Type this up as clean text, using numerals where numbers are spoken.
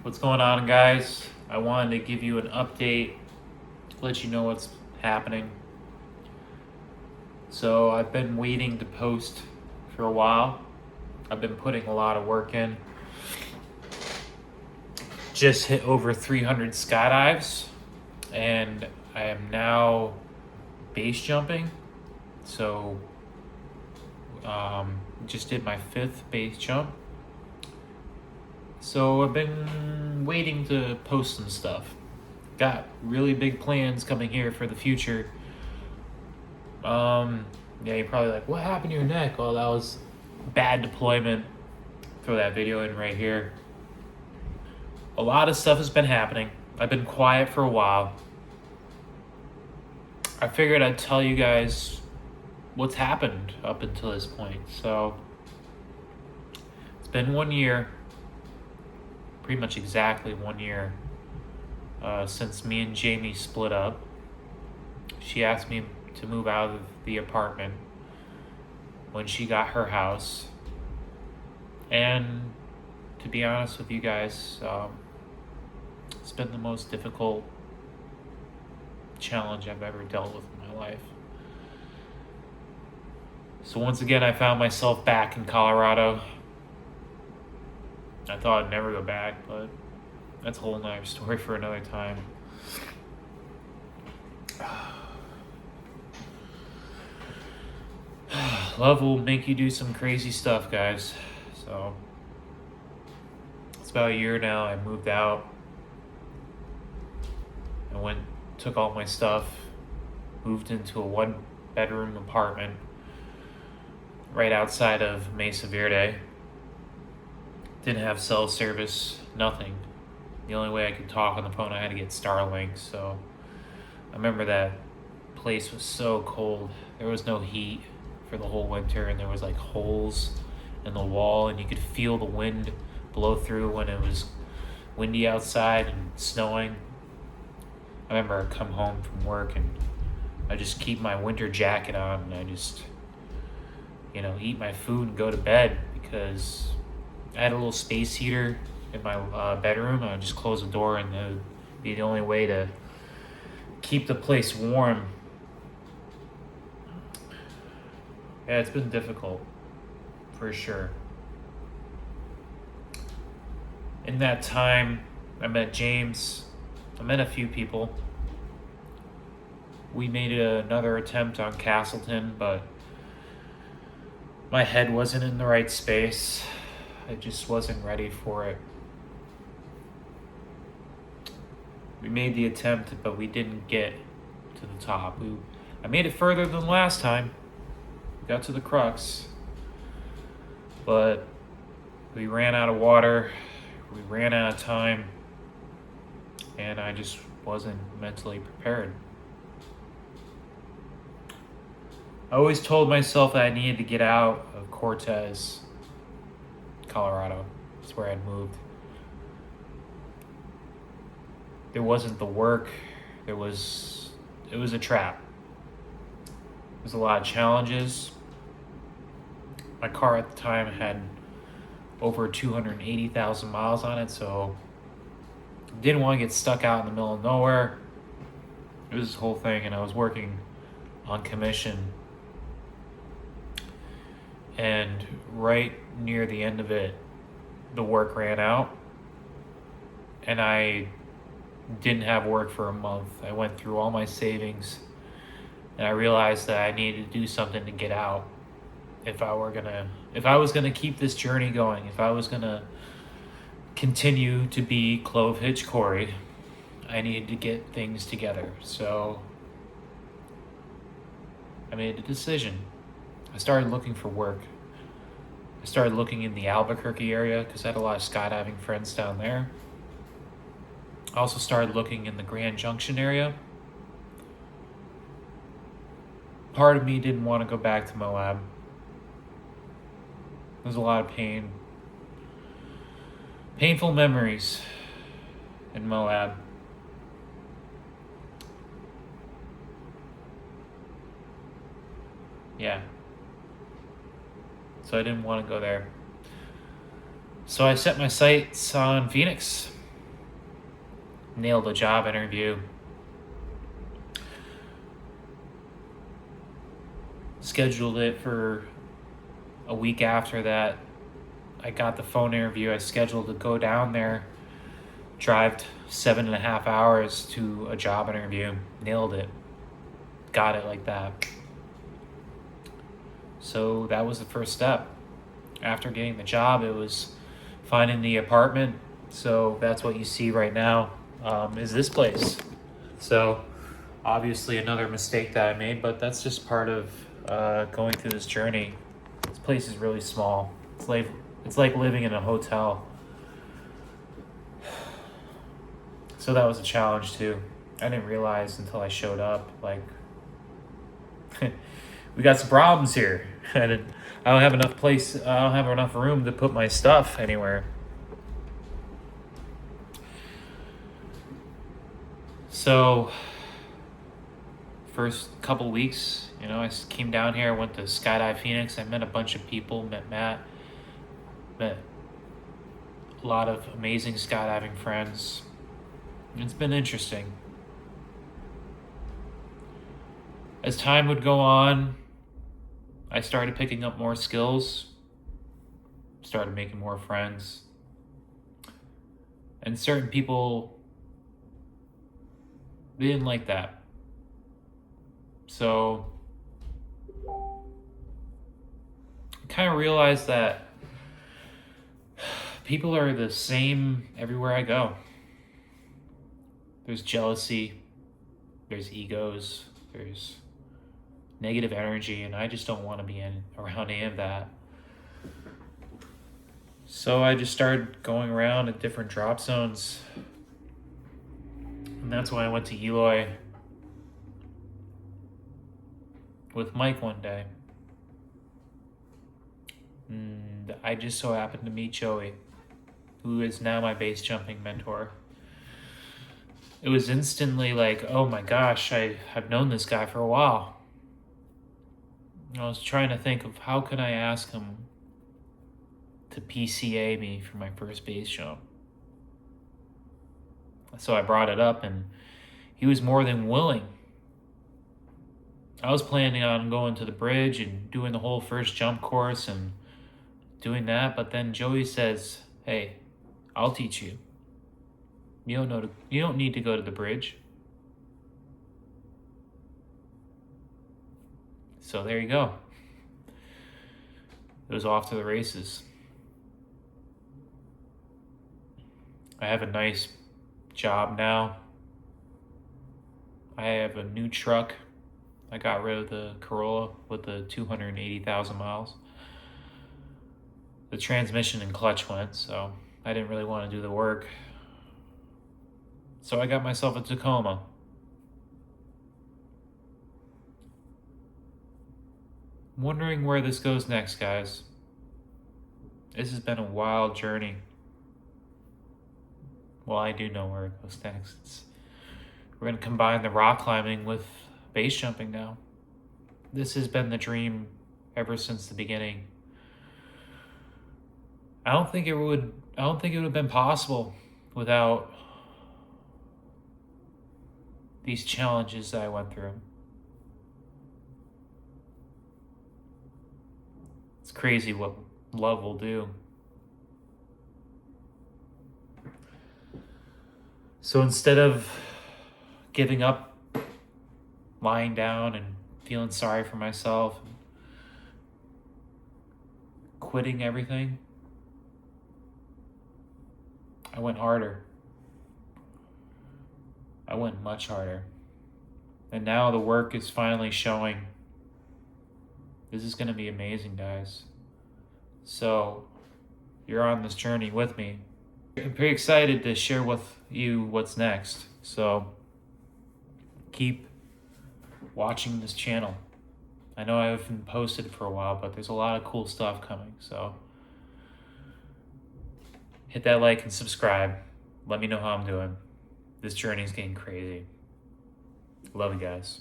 What's going on, guys? I wanted to give you an update, let you know what's happening. So I've been waiting to post for a while. I've been putting a lot of work in. Just hit over 300 skydives, and I am now base jumping. So just did my 5th base jump. So I've been waiting to post some stuff. Got really big plans coming here for the future. Yeah, you're probably like, what happened to your neck? Well, that was bad deployment. Throw that video in right here. A lot of stuff has been happening. I've been quiet for a while. I figured I'd tell you guys what's happened up until this point. So it's been 1 year. Pretty much exactly 1 year since me and Jamie split up. She asked me to move out of the apartment when she got her house. And to be honest with you guys, it's been the most difficult challenge I've ever dealt with in my life. So once again, I found myself back in Colorado. I thought I'd never go back, but that's a whole nother story for another time. Love will make you do some crazy stuff, guys. So it's about a year now. I moved out. I took all my stuff, moved into a 1-bedroom apartment right outside of Mesa Verde. Didn't have cell service, nothing. The only way I could talk on the phone, I had to get Starlink. So I remember that place was so cold. There was no heat for the whole winter, and there was like holes in the wall, and you could feel the wind blow through when it was windy outside and snowing. I remember I'd come home from work and I just keep my winter jacket on, and I just, eat my food and go to bed, because I had a little space heater in my bedroom. I would just close the door, and it would be the only way to keep the place warm. Yeah, it's been difficult, for sure. In that time, I met James. I met a few people. We made another attempt on Castleton, but my head wasn't in the right space. I just wasn't ready for it. We made the attempt, but we didn't get to the top. I made it further than last time. We got to the crux, but we ran out of water. We ran out of time, and I just wasn't mentally prepared. I always told myself that I needed to get out of Cortez, Colorado. That's where I'd moved. There wasn't the work. It was a trap. There's a lot of challenges. My car at the time had over 280,000 miles on it, so didn't want to get stuck out in the middle of nowhere. It was this whole thing, and I was working on commission. And right near the end of it, the work ran out, and I didn't have work for a month. I went through all my savings, and I realized that I needed to do something to get out. If I was gonna keep this journey going, if I was gonna continue to be Clove Hitch Cory, I needed to get things together. So I made a decision. I started looking for work. I started looking in the Albuquerque area because I had a lot of skydiving friends down there. I also started looking in the Grand Junction area. Part of me didn't want to go back to Moab. There's a lot of pain. Painful memories in Moab. Yeah. So I didn't want to go there. So I set my sights on Phoenix. nailed a job interview. Scheduled it for a week after that. I got the phone interview. I scheduled to go down there, drive 7.5 hours to a job interview. Nailed it. Got it like that. So that was the first step. After getting the job, it was finding the apartment. So that's what you see right now, is this place. So obviously another mistake that I made, but that's just part of going through this journey. This place is really small. It's like living in a hotel. So that was a challenge too. I didn't realize until I showed up, like, we got some problems here. I don't have enough place. I don't have enough room to put my stuff anywhere. So, first couple weeks, I came down here. I went to Skydive Phoenix. I met a bunch of people. Met Matt. Met a lot of amazing skydiving friends. It's been interesting. As time would go on, I started picking up more skills, started making more friends, and certain people didn't like that. So I kind of realized that people are the same everywhere I go. There's jealousy, there's egos, there's negative energy, and I just don't want to be around any of that. So I just started going around at different drop zones. And that's why I went to Eloy with Mike one day. And I just so happened to meet Joey, who is now my base jumping mentor. It was instantly like, oh my gosh, I've known this guy for a while. I was trying to think of how could I ask him to PCA me for my first base jump. So I brought it up, and he was more than willing. I was planning on going to the bridge and doing the whole first jump course and doing that, but then Joey says, hey, I'll teach you. You don't need to go to the bridge. So there you go. It was off to the races. I have a nice job now. I have a new truck. I got rid of the Corolla with the 280,000 miles. The transmission and clutch went, so I didn't really want to do the work. So I got myself a Tacoma. I'm wondering where this goes next, guys. This has been a wild journey. Well, I do know where it goes next. We're going to combine the rock climbing with base jumping now. This has been the dream ever since the beginning. I don't think it would have been possible without these challenges that I went through. It's crazy what love will do. So instead of giving up, lying down and feeling sorry for myself, quitting everything, I went harder. I went much harder. And now the work is finally showing. This is going to be amazing, guys. So you're on this journey with me. I'm pretty excited to share with you what's next. So keep watching this channel. I know I haven't posted for a while, but there's a lot of cool stuff coming. So hit that like and subscribe. Let me know how I'm doing. This journey is getting crazy. Love you guys.